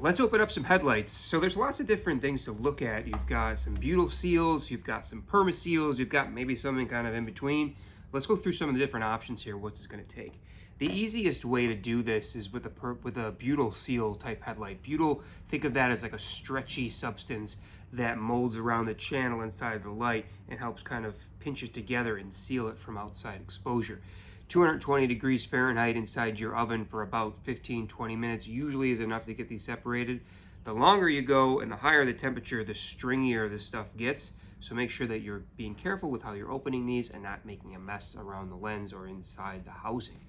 Let's open up some headlights. So there's lots of different things to look at. You've got some Butyl seals, you've got some Perma seals, you've got maybe something kind of in between. Let's go through some of the different options here. What's it going to take? The easiest way to do this is with a Butyl seal type headlight. Butyl, think of that as like a stretchy substance that molds around the channel inside the light and helps kind of pinch it together and seal it from outside exposure. 220 degrees Fahrenheit inside your oven for about 15-20 minutes usually is enough to get these separated. The longer you go and the higher the temperature, the stringier this stuff gets. So make sure that you're being careful with how you're opening these and not making a mess around the lens or inside the housing.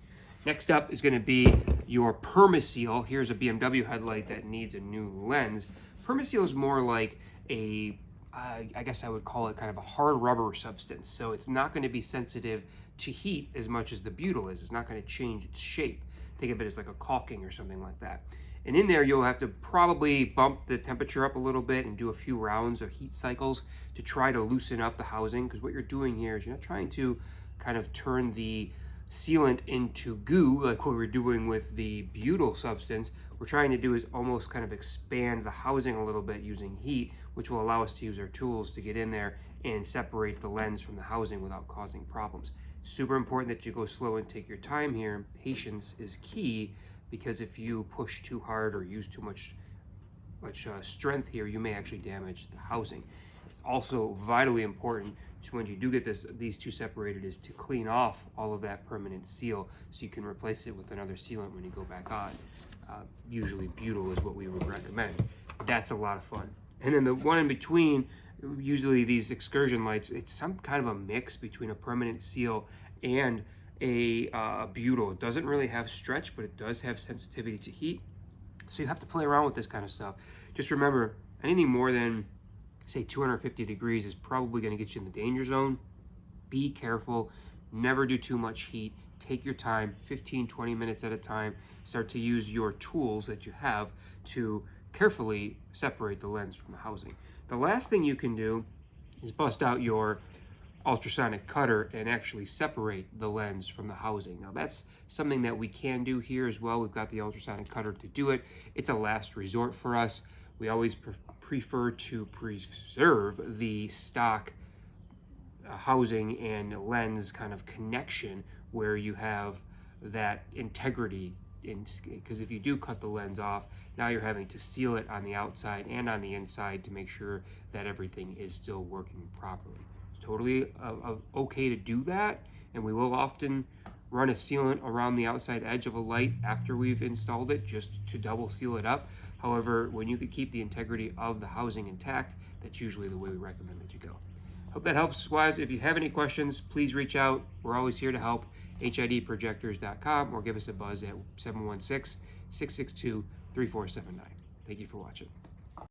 Next up is going to be your Perma seal. Here's a BMW headlight that needs a new lens. Perma seal is more like I guess I would call it kind of a hard rubber substance. So it's not going to be sensitive to heat as much as the Butyl is. It's not going to change its shape. Think of it as like a caulking or something like that. And in there, you'll have to probably bump the temperature up a little bit and do a few rounds of heat cycles to try to loosen up the housing. Because what you're doing here is you're not trying to kind of turn the sealant into goo like what we're doing with the Butyl substance. We're trying to do is almost kind of expand the housing a little bit using heat, which will allow us to use our tools to get in there and separate the lens from the housing without causing problems. Super important that you go slow and take your time here. Patience is key, because if you push too hard or use too much strength here, you may actually damage the housing. It's also vitally important to, when you do get these two separated, is to clean off all of that permanent seal so you can replace it with another sealant when you go back on. Usually Butyl is what we would recommend. That's a lot of fun. And then the one in between, usually these excursion lights, it's some kind of a mix between a permanent seal and a Butyl. It doesn't really have stretch, but it does have sensitivity to heat. So you have to play around with this kind of stuff. Just remember, anything more than, say, 250 degrees is probably going to get you in the danger zone. Be careful. Never do too much heat. Take your time, 15-20 minutes at a time. Start to use your tools that you have to carefully separate the lens from the housing. The last thing you can do is bust out your ultrasonic cutter and actually separate the lens from the housing. Now that's something that we can do here as well. We've got the ultrasonic cutter to do it. It's a last resort for us. We always prefer to preserve the stock housing and lens kind of connection where you have that integrity, because if you do cut the lens off, now you're having to seal it on the outside and on the inside to make sure that everything is still working properly. It's totally okay to do that, and we will often run a sealant around the outside edge of a light after we've installed it just to double seal it up. However, when you could keep the integrity of the housing intact, that's usually the way we recommend that you go. Hope that helps, guys. If you have any questions, please reach out. We're always here to help. HIDprojectors.com, or give us a buzz at 716-662-3479. Thank you for watching.